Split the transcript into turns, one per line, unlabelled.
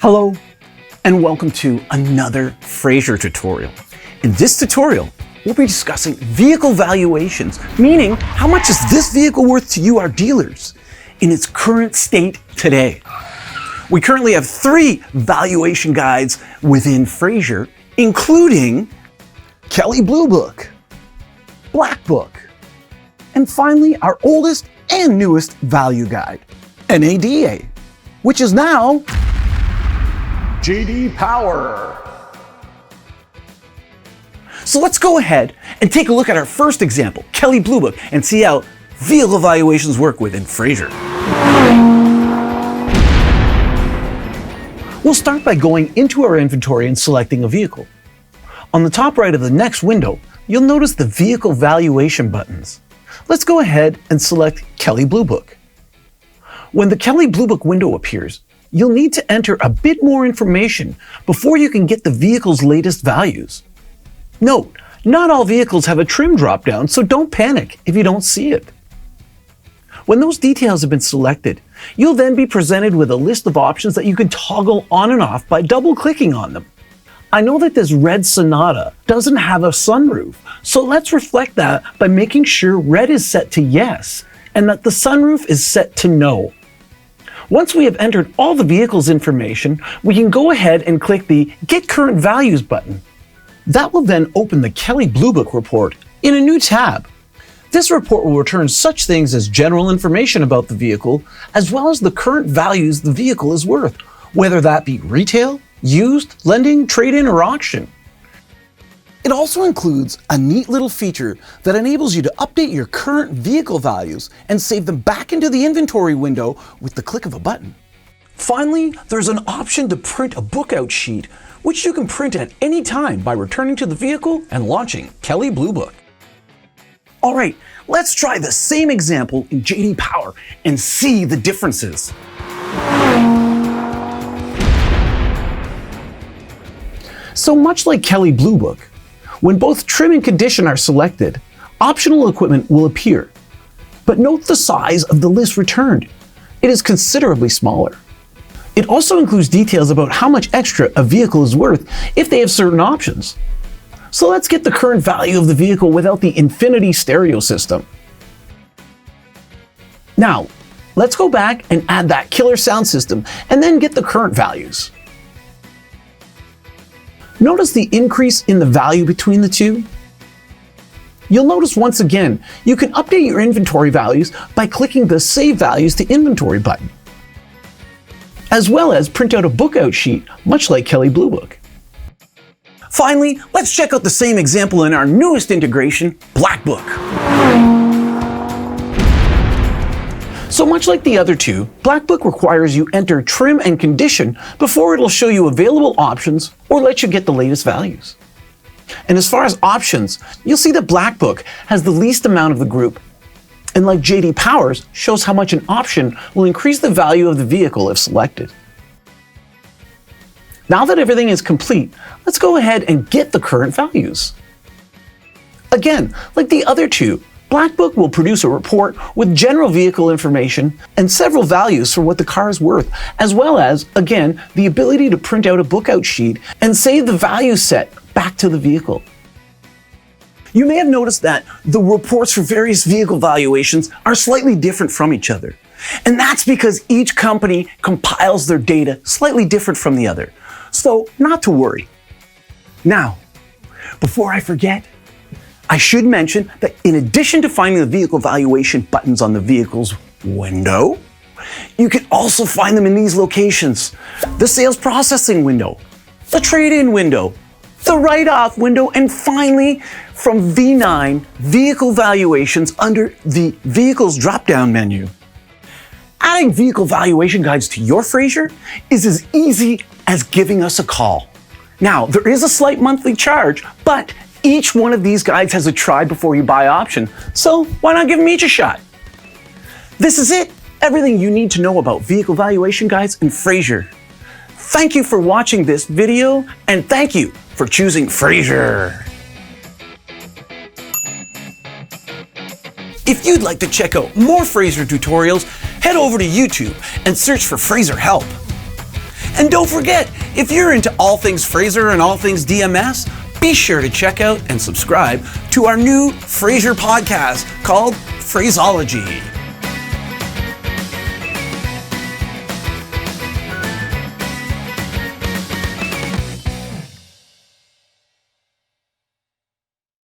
Hello, and welcome to another Frazer tutorial. In this tutorial, we'll be discussing vehicle valuations, meaning how much is this vehicle worth to you, our dealers, in its current state today. We currently have 3 valuation guides within Frazer, including Kelley Blue Book, Black Book, and finally our oldest and newest value guide, NADA, which is now JD Power. So let's go ahead and take a look at our first example, Kelley Blue Book, and see how vehicle valuations work within Frazer. We'll start by going into our inventory and selecting a vehicle. On the top right of the next window, you'll notice the vehicle valuation buttons. Let's go ahead and select Kelley Blue Book. When the Kelley Blue Book window appears, you'll need to enter a bit more information before you can get the vehicle's latest values. Note, not all vehicles have a trim drop-down, so don't panic if you don't see it. When those details have been selected, you'll then be presented with a list of options that you can toggle on and off by double-clicking on them. I know that this red Sonata doesn't have a sunroof, so let's reflect that by making sure red is set to yes and that the sunroof is set to no. Once we have entered all the vehicle's information, we can go ahead and click the Get Current Values button. That will then open the Kelley Blue Book report in a new tab. This report will return such things as general information about the vehicle, as well as the current values the vehicle is worth, whether that be retail, used, lending, trade-in, or auction. It also includes a neat little feature that enables you to update your current vehicle values and save them back into the inventory window with the click of a button. Finally, there's an option to print a bookout sheet, which you can print at any time by returning to the vehicle and launching Kelley Blue Book. All right, let's try the same example in JD Power and see the differences. So much like Kelley Blue Book, when both trim and condition are selected, optional equipment will appear. But note the size of the list returned. It is considerably smaller. It also includes details about how much extra a vehicle is worth if they have certain options. So let's get the current value of the vehicle without the infinity stereo system. Now, let's go back and add that killer sound system and then get the current values. Notice the increase in the value between the two? You'll notice once again, you can update your inventory values by clicking the Save Values to Inventory button, as well as print out a bookout sheet, much like Kelley Blue Book. Finally, let's check out the same example in our newest integration, Black Book. So much like the other two, Black Book requires you enter trim and condition before it'll show you available options or let you get the latest values. And as far as options, you'll see that Black Book has the least amount of the group, and like JD Powers, shows how much an option will increase the value of the vehicle if selected. Now that everything is complete, let's go ahead and get the current values. Again, like the other two, Black Book will produce a report with general vehicle information and several values for what the car is worth, as well as, again, the ability to print out a bookout sheet and save the value set back to the vehicle. You may have noticed that the reports for various vehicle valuations are slightly different from each other. And that's because each company compiles their data slightly different from the other. So, not to worry. Now, before I forget, I should mention that in addition to finding the vehicle valuation buttons on the vehicle's window, you can also find them in these locations: the sales processing window, the trade-in window, the write-off window, and finally, from V9, vehicle valuations under the vehicle's drop-down menu. Adding vehicle valuation guides to your Frazer is as easy as giving us a call. Now, there is a slight monthly charge, but each one of these guides has a try before you buy option, so why not give them each a shot? This is it, everything you need to know about vehicle valuation guides in Frazer. Thank you for watching this video, and thank you for choosing Frazer. If you'd like to check out more Frazer tutorials, head over to YouTube and search for Frazer Help. And don't forget, if you're into all things Frazer and all things DMS, be sure to check out and subscribe to our new Frazer podcast called Phraseology.